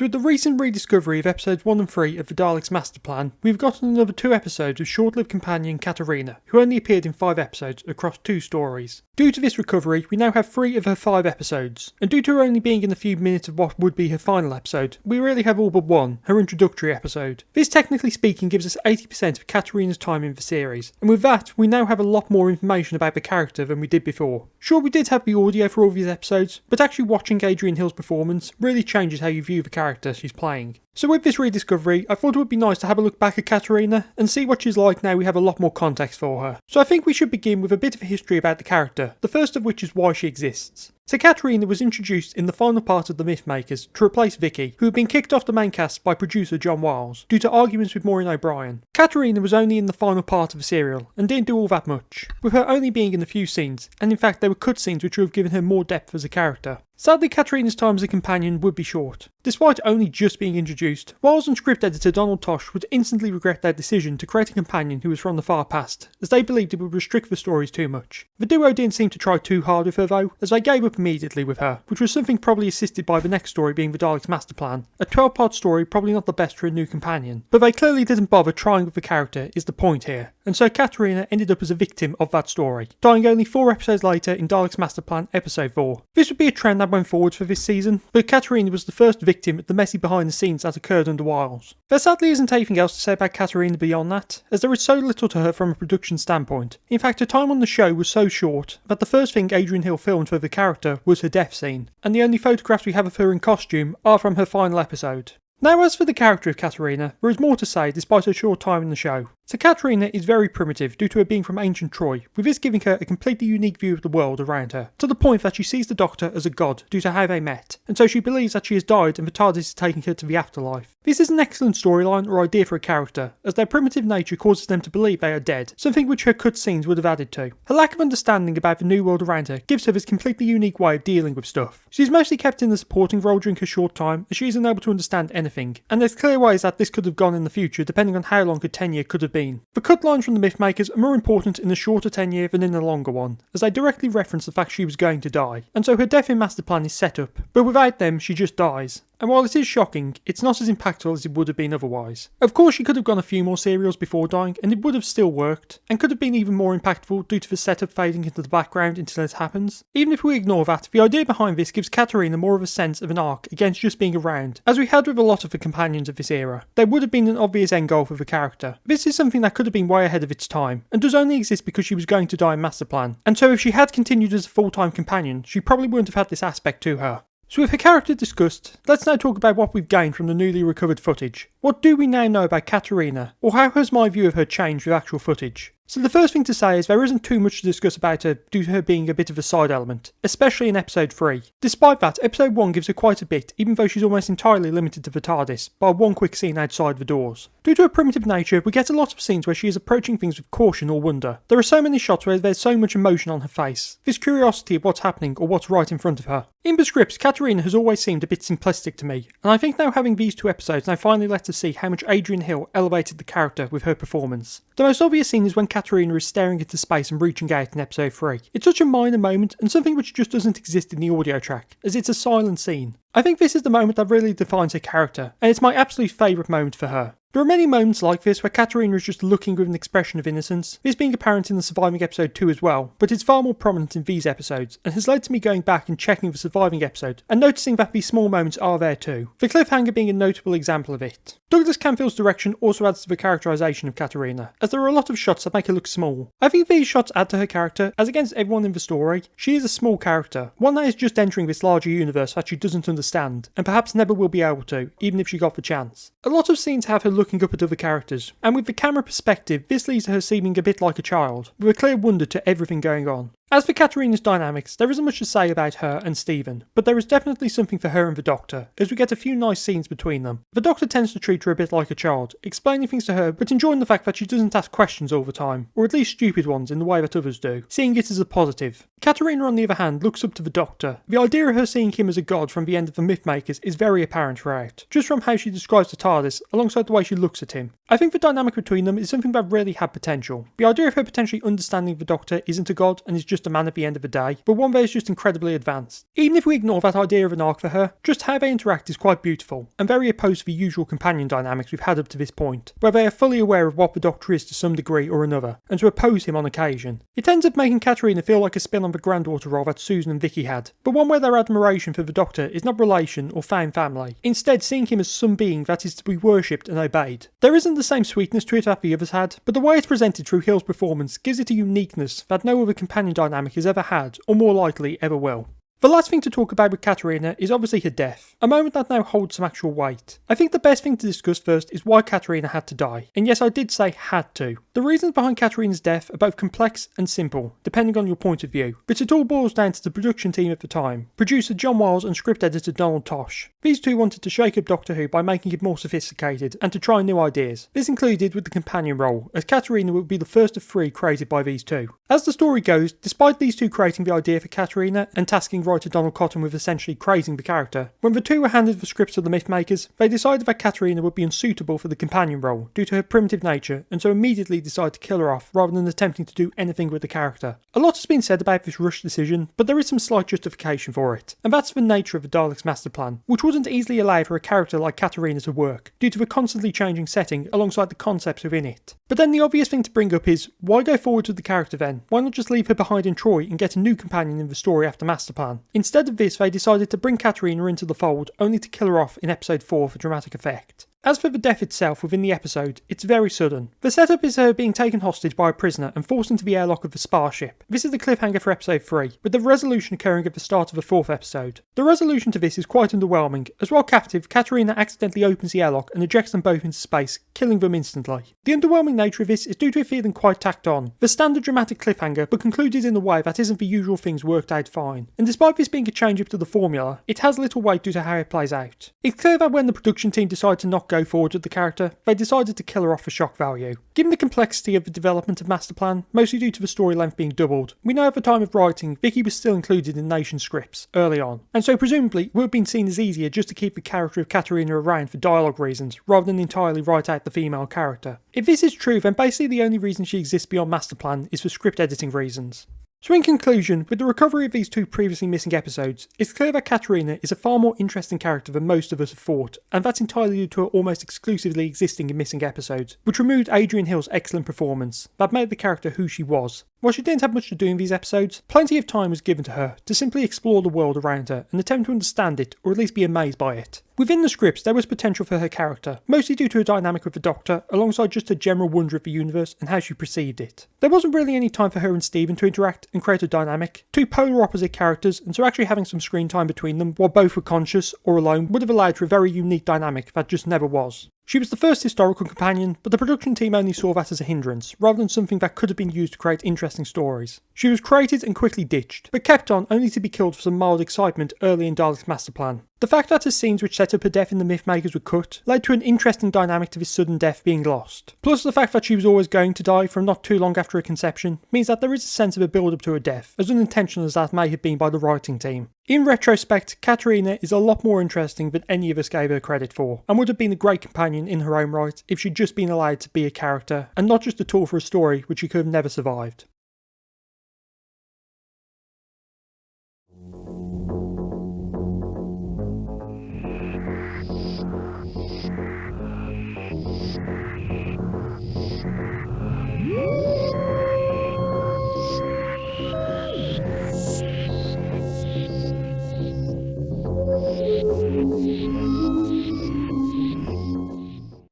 So with the recent rediscovery of episodes 1 and 3 of the Daleks' Master Plan, we've gotten another 2 episodes of short-lived companion Katarina, who only appeared in 5 episodes across 2 stories. Due to this recovery, we now have 3 of her 5 episodes, and due to her only being in a few minutes of what would be her final episode, we really have all but one, her introductory episode. This, technically speaking, gives us 80% of Katarina's time in the series, and with that, we now have a lot more information about the character than we did before. Sure, we did have the audio for all of these episodes, but actually watching Adrian Hill's performance really changes how you view the character she's playing. So with this rediscovery, I thought it would be nice to have a look back at Katarina and see what she's like now we have a lot more context for her. So I think we should begin with a bit of a history about the character, the first of which is why she exists. So Katarina was introduced in the final part of The Mythmakers to replace Vicky, who had been kicked off the main cast by producer John Wiles due to arguments with Maureen O'Brien. Katarina was only in the final part of the serial and didn't do all that much, with her only being in a few scenes, and in fact there were cutscenes which would have given her more depth as a character. Sadly, Katarina's time as a companion would be short. Despite only just being introduced, Wiles and script editor Donald Tosh would instantly regret their decision to create a companion who was from the far past, as they believed it would restrict the stories too much. The duo didn't seem to try too hard with her though, as they gave up immediately with her, which was something probably assisted by the next story being the Daleks' Master Plan. A 12-part story probably not the best for a new companion, but they clearly didn't bother trying with the character is the point here, and so Katarina ended up as a victim of that story, dying only 4 episodes later in Daleks' Master Plan episode 4. This would be a trend that went forward for this season, but Katarina was the first victim of the messy behind the scenes that occurred under Wiles. There sadly isn't anything else to say about Katarina beyond that, as there is so little to her from a production standpoint. In fact, her time on the show was so short that the first thing Adrian Hill filmed for the character was her death scene, and the only photographs we have of her in costume are from her final episode. Now as for the character of Katarina, there is more to say despite her short time in the show. So Katarina is very primitive due to her being from ancient Troy, with this giving her a completely unique view of the world around her, to the point that she sees the Doctor as a god due to how they met, and so she believes that she has died and the TARDIS is taking her to the afterlife. This is an excellent storyline or idea for a character, as their primitive nature causes them to believe they are dead, something which her cutscenes would have added to. Her lack of understanding about the new world around her gives her this completely unique way of dealing with stuff. She's mostly kept in the supporting role during her short time, as she isn't able to understand anything, and there's clear ways that this could have gone in the future depending on how long her tenure could have been. The cut lines from the Mythmakers are more important in the shorter tenure than in the longer one, as they directly reference the fact she was going to die, and so her death in Master Plan is set up, but without them she just dies. And while it is shocking, it's not as impactful as it would have been otherwise. Of course she could have gone a few more serials before dying and it would have still worked, and could have been even more impactful due to the setup fading into the background until it happens. Even if we ignore that, the idea behind this gives Katarina more of a sense of an arc against just being around, as we had with a lot of the companions of this era. There would have been an obvious end goal for the character. This is something that could have been way ahead of its time, and does only exist because she was going to die in Master Plan, and so if she had continued as a full-time companion, she probably wouldn't have had this aspect to her. So with her character discussed, let's now talk about what we've gained from the newly recovered footage. What do we now know about Katarina, or how has my view of her changed with actual footage? So the first thing to say is there isn't too much to discuss about her due to her being a bit of a side element, especially in episode 3. Despite that, episode 1 gives her quite a bit, even though she's almost entirely limited to the TARDIS, by one quick scene outside the doors. Due to her primitive nature, we get a lot of scenes where she is approaching things with caution or wonder. There are so many shots where there's so much emotion on her face, this curiosity of what's happening or what's right in front of her. In the scripts, Katarina has always seemed a bit simplistic to me, and I think now having these 2 episodes now finally lets us see how much Adrian Hill elevated the character with her performance. The most obvious scene is when Katarina is staring into space and reaching out in episode 3. It's such a minor moment and something which just doesn't exist in the audio track, as it's a silent scene. I think this is the moment that really defines her character, and it's my absolute favourite moment for her. There are many moments like this where Katarina is just looking with an expression of innocence, this being apparent in the surviving episode 2 as well, but it's far more prominent in these episodes, and has led to me going back and checking the surviving episode, and noticing that these small moments are there too, the cliffhanger being a notable example of it. Douglas Camfield's direction also adds to the characterisation of Katarina, as there are a lot of shots that make her look small. I think these shots add to her character, as against everyone in the story, she is a small character, one that is just entering this larger universe that she doesn't understand, and perhaps never will be able to, even if she got the chance. A lot of scenes have her looking up at other characters, and with the camera perspective, this leads to her seeming a bit like a child, with a clear wonder to everything going on. As for Katarina's dynamics, there isn't much to say about her and Stephen, but there is definitely something for her and the Doctor, as we get a few nice scenes between them. The Doctor tends to treat her a bit like a child, explaining things to her but enjoying the fact that she doesn't ask questions all the time, or at least stupid ones in the way that others do, seeing it as a positive. Katarina on the other hand looks up to the Doctor. The idea of her seeing him as a god from the end of the Mythmakers is very apparent throughout, just from how she describes the TARDIS alongside the way she looks at him. I think the dynamic between them is something that really had potential. The idea of her potentially understanding the Doctor isn't a god and is just just a man at the end of the day, but one that is just incredibly advanced. Even if we ignore that idea of an arc for her, just how they interact is quite beautiful, and very opposed to the usual companion dynamics we've had up to this point, where they are fully aware of what the Doctor is to some degree or another, and to oppose him on occasion. It ends up making Katarina feel like a spin on the granddaughter role that Susan and Vicky had, but one where their admiration for the Doctor is not relation or found family, instead seeing him as some being that is to be worshipped and obeyed. There isn't the same sweetness to it that the others had, but the way it's presented through Hill's performance gives it a uniqueness that no other companion dynamic has ever had, or more likely ever will. The last thing to talk about with Katarina is obviously her death, a moment that now holds some actual weight. I think the best thing to discuss first is why Katarina had to die, and yes, I did say had to. The reasons behind Katarina's death are both complex and simple, depending on your point of view, but it all boils down to the production team at the time, producer John Wiles and script editor Donald Tosh. These two wanted to shake up Doctor Who by making it more sophisticated, and to try new ideas. This included with the companion role, as Katarina would be the first of 3 created by these two. As the story goes, despite these two creating the idea for Katarina, and tasking writer Donald Cotton with essentially praising the character, when the two were handed the scripts of the Mythmakers, they decided that Katarina would be unsuitable for the companion role due to her primitive nature, and so immediately decided to kill her off rather than attempting to do anything with the character. A lot has been said about this rushed decision, but there is some slight justification for it, and that's the nature of the Daleks' master plan, which wouldn't easily allow for a character like Katarina to work, due to the constantly changing setting alongside the concepts within it. But then the obvious thing to bring up is, why go forward with the character then? Why not just leave her behind in Troy and get a new companion in the story after master plan? Instead of this, they decided to bring Katarina into the fold, only to kill her off in episode 4 for dramatic effect. As for the death itself within the episode, it's very sudden. The setup is her being taken hostage by a prisoner and forced into the airlock of the spar ship. This is the cliffhanger for episode 3, with the resolution occurring at the start of the 4th episode. The resolution to this is quite underwhelming, as while captive, Katarina accidentally opens the airlock and ejects them both into space, killing them instantly. The underwhelming nature of this is due to it feeling quite tacked on. The standard dramatic cliffhanger, but concluded in a way that isn't the usual things worked out fine. And despite this being a change up to the formula, it has little weight due to how it plays out. It's clear that when the production team decided to not go forward with the character, they decided to kill her off for shock value. Given the complexity of the development of Master Plan, mostly due to the story length being doubled, we know at the time of writing, Vicky was still included in Nation scripts, early on, and so presumably it would have been seen as easier just to keep the character of Katarina around for dialogue reasons, rather than entirely write out the female character. If this is true, then basically the only reason she exists beyond Master Plan is for script editing reasons. So in conclusion, with the recovery of these 2 previously missing episodes, it's clear that Katarina is a far more interesting character than most of us have thought, and that's entirely due to her almost exclusively existing in missing episodes, which removed Adrian Hill's excellent performance, that made the character who she was. While she didn't have much to do in these episodes, plenty of time was given to her to simply explore the world around her and attempt to understand it, or at least be amazed by it. Within the scripts, there was potential for her character, mostly due to her dynamic with the Doctor, alongside just her general wonder of the universe and how she perceived it. There wasn't really any time for her and Stephen to interact and create a dynamic, 2 polar opposite characters, and so actually having some screen time between them while both were conscious or alone would have allowed for a very unique dynamic that just never was. She was the first historical companion, but the production team only saw that as a hindrance, rather than something that could have been used to create interesting stories. She was created and quickly ditched, but kept on only to be killed for some mild excitement early in Dalek's master plan. The fact that her scenes which set up her death in the Mythmakers were cut led to an interesting dynamic to this sudden death being lost. Plus the fact that she was always going to die from not too long after her conception means that there is a sense of a build-up to her death, as unintentional as that may have been by the writing team. In retrospect, Katarina is a lot more interesting than any of us gave her credit for, and would have been a great companion in her own right if she'd just been allowed to be a character, and not just a tool for a story which she could have never survived.